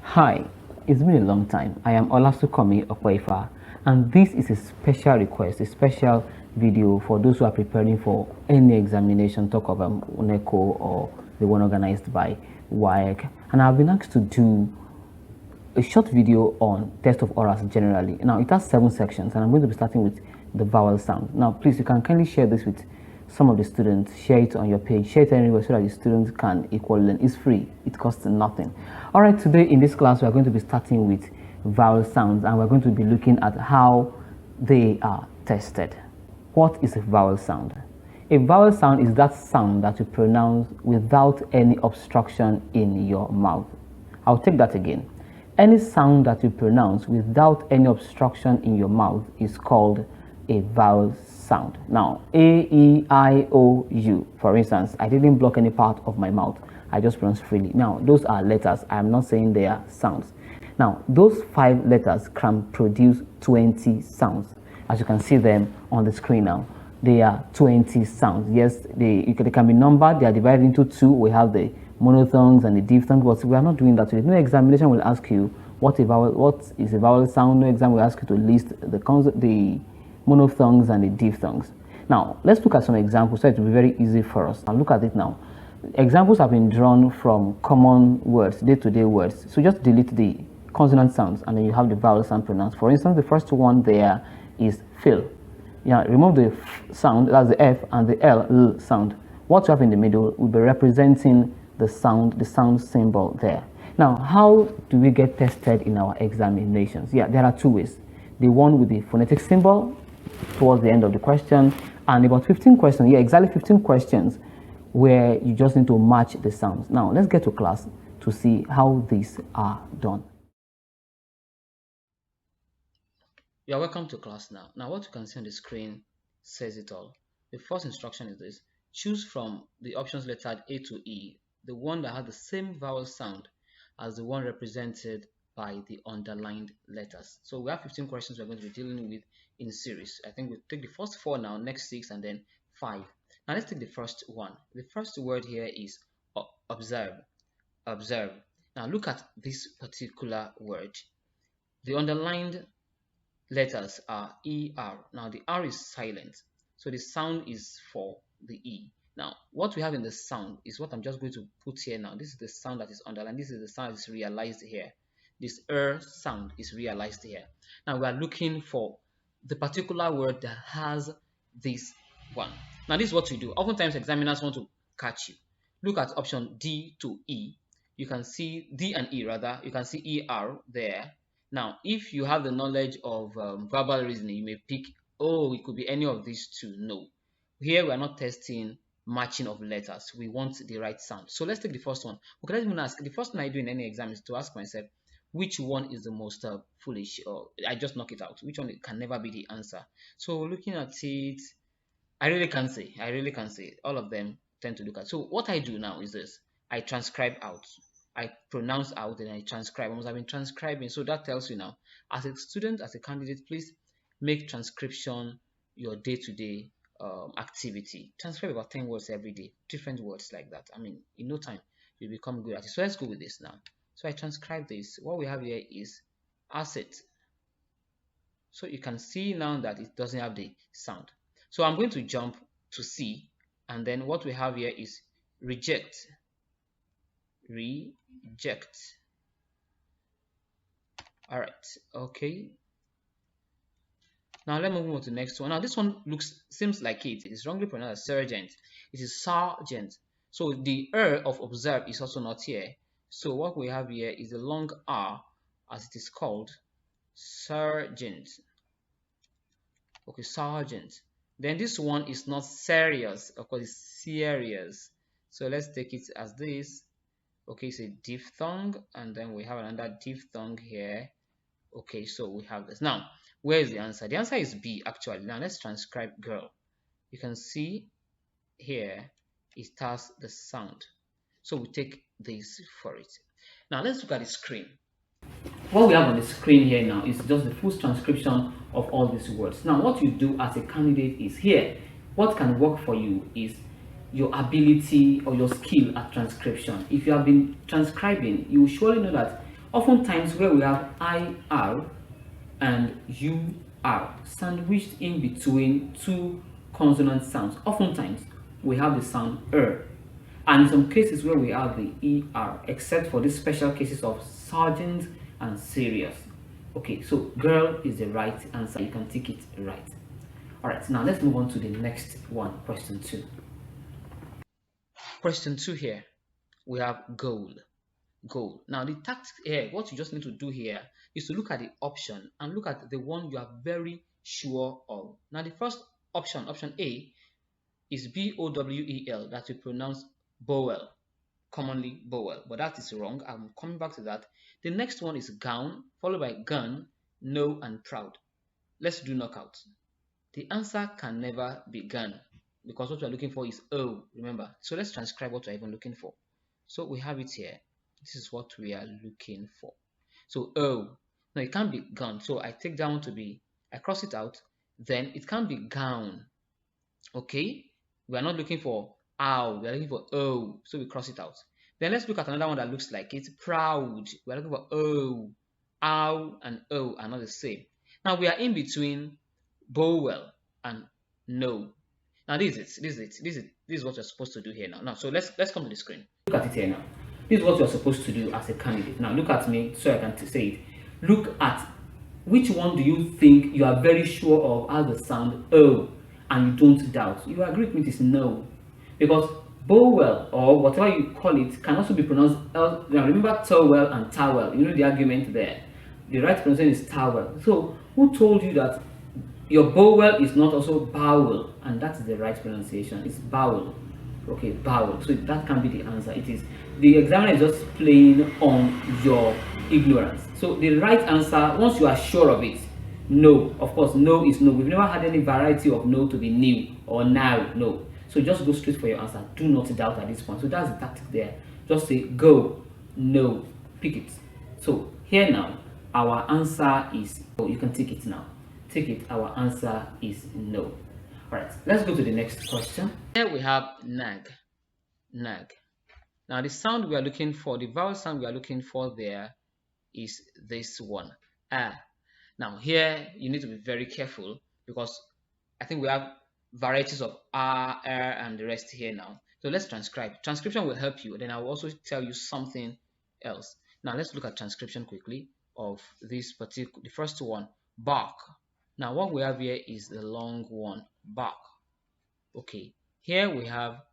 Hi, it's been a long time. I am Olasukomi Okwaifa, and this is a special request, a special video for those who are preparing for any examination, talk of UNECO or the one organized by WAEC. And I've been asked to do a short video on test of orals generally. Now, it has 7 sections, and I'm going to be starting with the vowel sound. Now, please, you can kindly share this with some of the students, share it on your page, share it anywhere so that the students can equally learn. It's free, it costs nothing. All right, today in this class, we're going to be starting with vowel sounds, and we're going to be looking at how they are tested. What is a vowel sound? A vowel sound is that sound that you pronounce without any obstruction in your mouth. I'll take that again. Any sound that you pronounce without any obstruction in your mouth is called a vowel sound. Now, A, E, I, O, U, for instance, I didn't block any part of my mouth. I just pronounced freely. Now, those are letters. I'm not saying they are sounds. Now, those 5 letters can produce 20 sounds. As you can see them on the screen now, they are 20 sounds. Yes, they can be numbered. They are divided into 2. We have the monophthongs and the diphthongs, but we are not doing that today. No examination will ask you what is a vowel sound. No exam will ask you to list the monophthongs and the diphthongs. Now, let's look at some examples so it will be very easy for us. Now, look at it now. Examples have been drawn from common words, day-to-day words. So just delete the consonant sounds and then you have the vowel sound pronounced. For instance, the first one there is fill. Yeah, remove the f sound, that's the F, and the L sound. What you have in the middle will be representing the sound symbol there. Now, how do we get tested in our examinations? Yeah, there are 2 ways. The one with the phonetic symbol towards the end of the question, and about 15 questions, yeah, exactly 15 questions where you just need to match the sounds. Now, let's get to class to see how these are done. You are welcome to class now. Now, what you can see on the screen says it all. The first instruction is this: choose from the options lettered A to E the one that has the same vowel sound as the one represented by the underlined letters. So we have 15 questions we're going to be dealing with in series. I think we'll take the first 4 now, next 6, and then 5. Now let's take the first one. The first word here is observe. Observe. Now look at this particular word. The underlined letters are ER. Now the R is silent, so the sound is for the E. Now what we have in the sound is what I'm just going to put here now. This is the sound that is underlined. This is the sound that is realized here. This sound is realized here. Now we are looking for the particular word that has this one. Now this is what we do. Oftentimes examiners want to catch you. Look at option D to E. You can see D and E rather. You can see ER there. Now, if you have the knowledge of verbal reasoning, you may pick, oh, it could be any of these 2. No. Here, we are not testing matching of letters. We want the right sound. So let's take the first one. Okay, let's even ask. The first thing I do in any exam is to ask myself, which one is the most foolish? Or I just knock it out. Which one can never be the answer? So looking at it, I really can't say. I really can't say. All of them tend to look at. So what I do now is this. I transcribe out. I pronounce out and I transcribe. I must have been transcribing. So that tells you now, as a student, as a candidate, please make transcription your day-to-day activity. Transcribe about 10 words every day, different words like that. I mean, in no time, you'll become good at it. So let's go with this now. So I transcribe this. What we have here is asset. So you can see now that it doesn't have the sound. So I'm going to jump to C, and then what we have here is reject. Reject. All right, okay. Now let me move on to the next one. Now this one seems like it is wrongly pronounced as sergeant. It is sergeant. So the of observe is also not here. So what we have here is the long R, as it is called, sergeant. Okay, sergeant. Then this one is not serious. Of course, it's serious. So let's take it as this. Okay, it's a diphthong, and then we have another diphthong here. Okay, so we have this. Now, where is the answer? The answer is B, actually. Now, let's transcribe girl. You can see here, it has the sound. So we take this for it. Now, let's look at the screen. What we have on the screen here now is just the full transcription of all these words. Now, what you do as a candidate is here. What can work for you is your ability or your skill at transcription. If you have been transcribing, you will surely know that oftentimes where we have IR and UR sandwiched in between two consonant sounds, oftentimes we have the sound and in some cases where we have the ER, except for these special cases of sergeant and serious. Okay, so girl is the right answer. You can tick it right. All right, now let's move on to the next one, question 2. Question 2 here, we have goal. Goal. Now the tactic here, what you just need to do here is to look at the option and look at the one you are very sure of. Now the first option, option A, is BOWEL, that we pronounce Bowel, commonly Bowel, but that is wrong. I'm coming back to that. The next one is gown, followed by gun, no, and proud. Let's do knockout. The answer can never be gun because what we're looking for is O, remember. So let's transcribe what we're even looking for. So we have it here. This is what we are looking for. So O, no, it can't be gun. So I take down to be, I cross it out, then it can't be gown. Okay, we are not looking for ow, we are looking for O, so we cross it out. Then let's look at another one that looks like it's proud. We are looking for O, ow, and O are not the same. Now we are in between Bowel and no. Now this is what you're supposed to do here now. So let's come to the screen. Look at it here now. This is what you're supposed to do as a candidate. Now look at me so I can say it. Look at which one do you think you are very sure of has the sound O and you don't doubt. You agree with me, it is no. Because Bowel or whatever you call it can also be pronounced L. Now remember towel and towel. You know the argument there. The right pronunciation is towel. So who told you that your bowel is not also bowel? And that's the right pronunciation. It's bowel. Okay, bowel. So that can be the answer. It is. The examiner is just playing on your ignorance. So the right answer, once you are sure of it, no. Of course, no is no. We've never had any variety of no to be new or now. No. So just go straight for your answer. Do not doubt at this point. So that's the tactic there. Just say go, no, pick it. So here now, our answer is, oh, you can take it now. Take it, our answer is no. All right, let's go to the next question. Here we have nag, nag. Now the sound we are looking for, the vowel sound we are looking for there is this one, ah. Now here you need to be very careful because I think we have varieties of R, R, and the rest here now. So let's transcribe. Transcription will help you. Then I will also tell you something else. Now let's look at transcription quickly of this particular, the first one, bark. Now what we have here is the long one, bark. Okay, here we have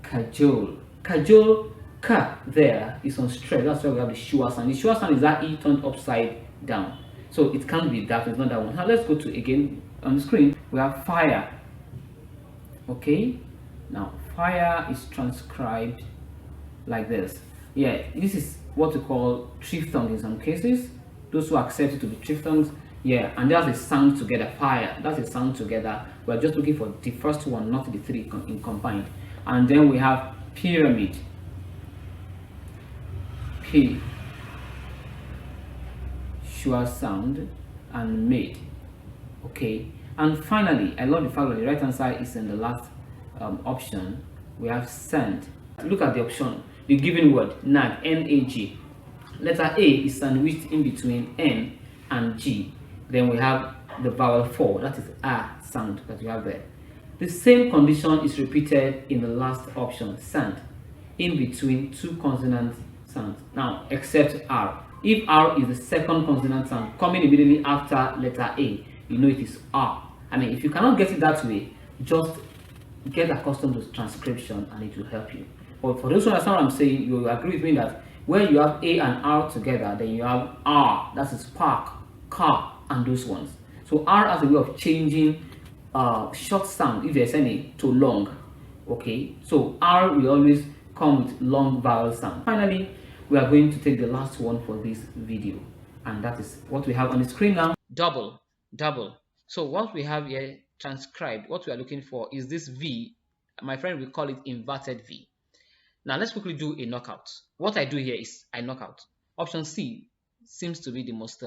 cajole. Cajole, ka there is on straight. That's why we have the sure sound. The sure sound is that E turned upside down. So it can't be that, it's not that one. Now let's go to again on the screen. We have fire. Okay, now fire is transcribed like this. Yeah, this is what we call triphthong in some cases. Those who accept it to be triphthongs, yeah, and that's a sound together. Fire, that's a sound together. We're just looking for the first one, not the three in combined. And then we have pyramid. P, sure sound, and made. Okay, and finally, I love the fact that the right answer is in the last option. We have send. Look at the option. The given word nag, N-A-G. Letter A is sandwiched in between N and G. Then we have the vowel 4, that is A sound that you have there. The same condition is repeated in the last option, sand, in between two consonant sounds. Now, except R. If R is the second consonant sound coming immediately after letter A, you know it is R. I mean, if you cannot get it that way, just get accustomed to transcription and it will help you. But for those who understand what I'm saying, you will agree with me that where you have A and R together, then you have R, that is park, car, and those ones. So R has a way of changing short sound, if there's any, to long. Okay, so R will always come with long vowel sound. Finally, we are going to take the last one for this video, and that is what we have on the screen now. Double, double. So what we have here transcribed, what we are looking for is this V. My friend will call it inverted V. Now let's quickly do a knockout. What I do here is I knock out. Option C seems to be the most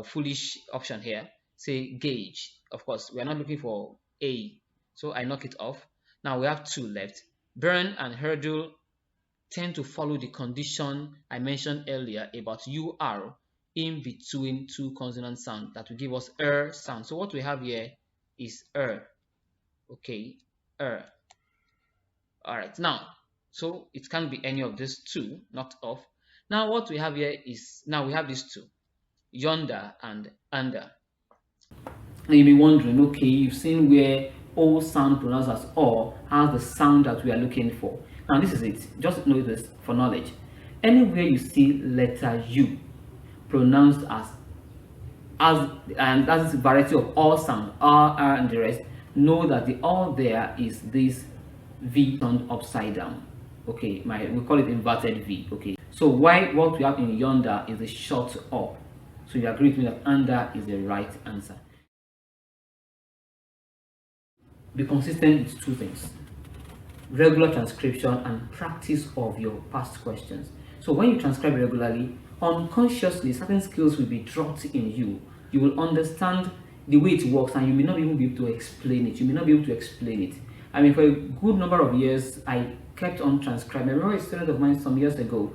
foolish option here. Say gauge. Of course, we are not looking for A. So I knock it off. Now we have 2 left. Burn and hurdle tend to follow the condition I mentioned earlier about UR in between 2 consonant sound that will give us sound. So what we have here is okay, all right. Now, so it can't be any of these 2 knocked off. Now what we have here is, now we have these 2, yonder and under. Now you may be wondering, okay, you've seen where all sound pronounced as or has the sound that we are looking for. Now this is it. Just know this for knowledge. Anywhere you see letter U pronounced as and that's a variety of all sound, R, and the rest, know that the all there is this V turned upside down. Okay, we call it inverted V. Okay, so what we have in yonder is a short up. So you agree with me that under is the right answer. Be consistent with 2 things: regular transcription and practice of your past questions. So when you transcribe regularly, unconsciously certain skills will be dropped in you. You will understand the way it works, and you may not even be able to explain it. I mean, for a good number of years, I kept on transcribing. I remember a student of mine some years ago,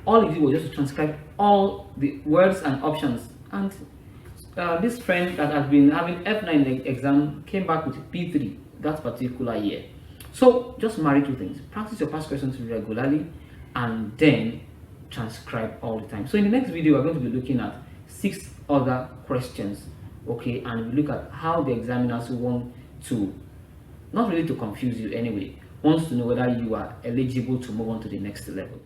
all he did was just to transcribe all the words and options. And this friend that has been having F9 exam came back with P3 that particular year. So just marry 2 things: practice your past questions regularly, and then transcribe all the time. So in the next video, we're going to be looking at 6 other questions, okay, and we look at how the examiners want to, not really to confuse you anyway, wants to know whether you are eligible to move on to the next level.